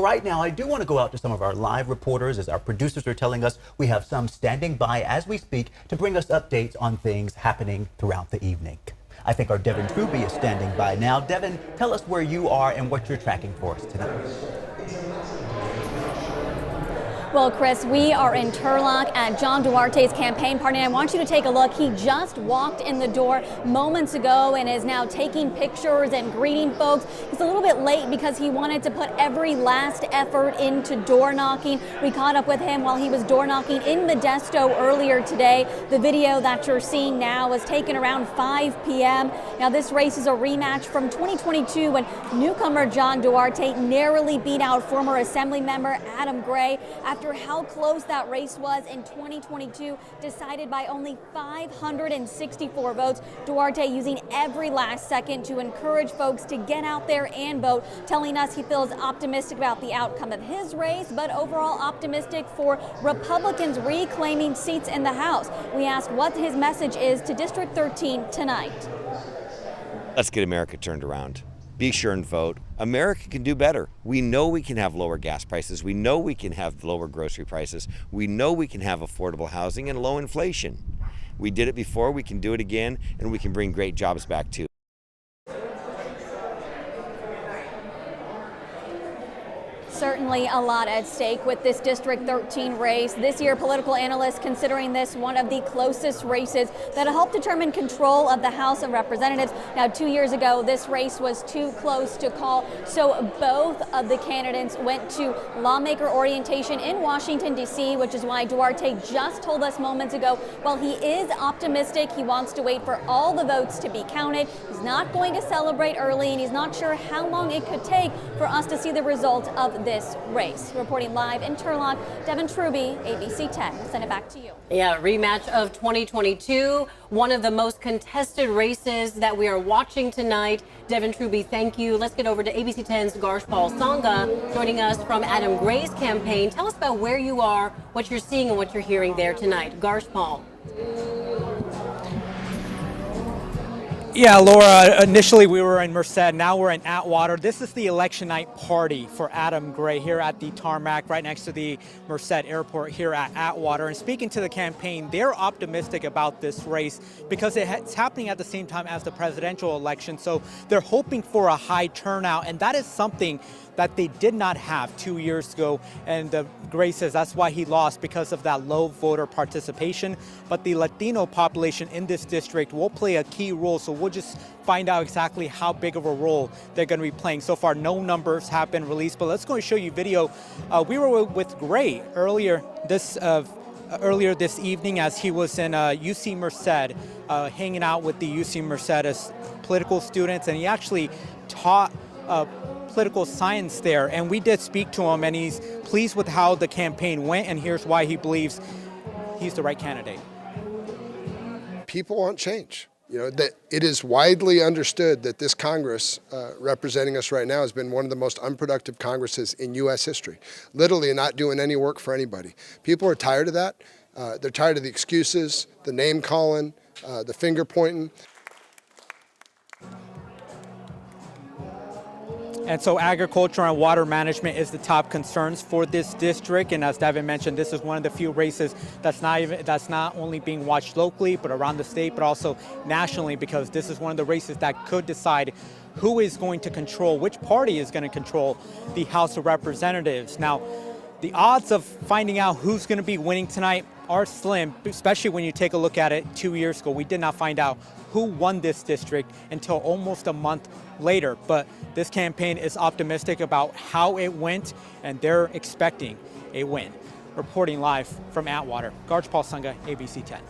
right now, I do want to go out to some of our live reporters, as our producers are telling us we have some standing by as we speak to bring us updates on things happening throughout the evening. I think our Devin Truby is standing by now. Devin, tell us where you are and what you're tracking for us tonight. Well, Chris, we are in Turlock at John Duarte's campaign party, and I want you to take a look. He just walked in the door moments ago and is now taking pictures and greeting folks. He's a little bit late because he wanted to put every last effort into door knocking. We caught up with him while he was door knocking in Modesto earlier today. The video that you're seeing now was taken around 5 p.m. Now, this race is a rematch from 2022 when newcomer John Duarte narrowly beat out former Assembly member Adam Gray after how close that race was in 2022, decided by only 564 votes. Duarte using every last second to encourage folks to get out there and vote, telling us he feels optimistic about the outcome of his race, but overall optimistic for Republicans reclaiming seats in the House. We asked what his message is to District 13 tonight. Let's get America turned around. Be sure and vote. America can do better. We know we can have lower gas prices. We know we can have lower grocery prices. We know we can have affordable housing and low inflation. We did it before, we can do it again, and we can bring great jobs back too. Certainly a lot at stake with this District 13 race. This year, political analysts considering this one of the closest races that'll help determine control of the House of Representatives. Now, 2 years ago, this race was too close to call, so both of the candidates went to lawmaker orientation in Washington, D.C., which is why Duarte just told us moments ago, while he is optimistic, he wants to wait for all the votes to be counted. He's not going to celebrate early, and he's not sure how long it could take for us to see the result of this race. Reporting live in Turlock, Devin Truby, ABC 10. We'll send it back to you. Yeah, rematch of 2022, one of the most contested races that we are watching tonight. Devin Truby, thank you. Let's get over to ABC 10's Garshpal Sangha, joining us from Adam Gray's campaign. Tell us about where you are, what you're seeing, and what you're hearing there tonight. Garshpal. Yeah, Laura, initially we were in Merced, now we're in Atwater. This is the election night party for Adam Gray here at the tarmac right next to the Merced Airport here at Atwater. And speaking to the campaign, they're optimistic about this race because it's happening at the same time as the presidential election. So they're hoping for a high turnout, and that is something that they did not have 2 years ago. And Gray says that's why he lost, because of that low voter participation. But the Latino population in this district will play a key role. So we'll just find out exactly how big of a role they're going to be playing. So far, no numbers have been released, but let's go and show you video. We were with Gray earlier this evening as he was in UC Merced, hanging out with the UC Merced political students, and he actually taught political science there, and we did speak to him, and he's pleased with how the campaign went, and here's why he believes he's the right candidate. People want change. You know, that it is widely understood that this Congress representing us right now has been one of the most unproductive Congresses in U.S. history, literally not doing any work for anybody. People are tired of that. They're tired of the excuses, the name calling, the finger pointing. And so agriculture and water management is the top concerns for this district. And as Devin mentioned, this is one of the few races that's not only being watched locally, but around the state, but also nationally, because this is one of the races that could decide who is going to control, which party is going to control the House of Representatives. Now, the odds of finding out who's going to be winning tonight are slim, especially when you take a look at it 2 years ago. We did not find out who won this district until almost a month later. But this campaign is optimistic about how it went, and they're expecting a win. Reporting live from Atwater, Garshpal Sangha, ABC 10.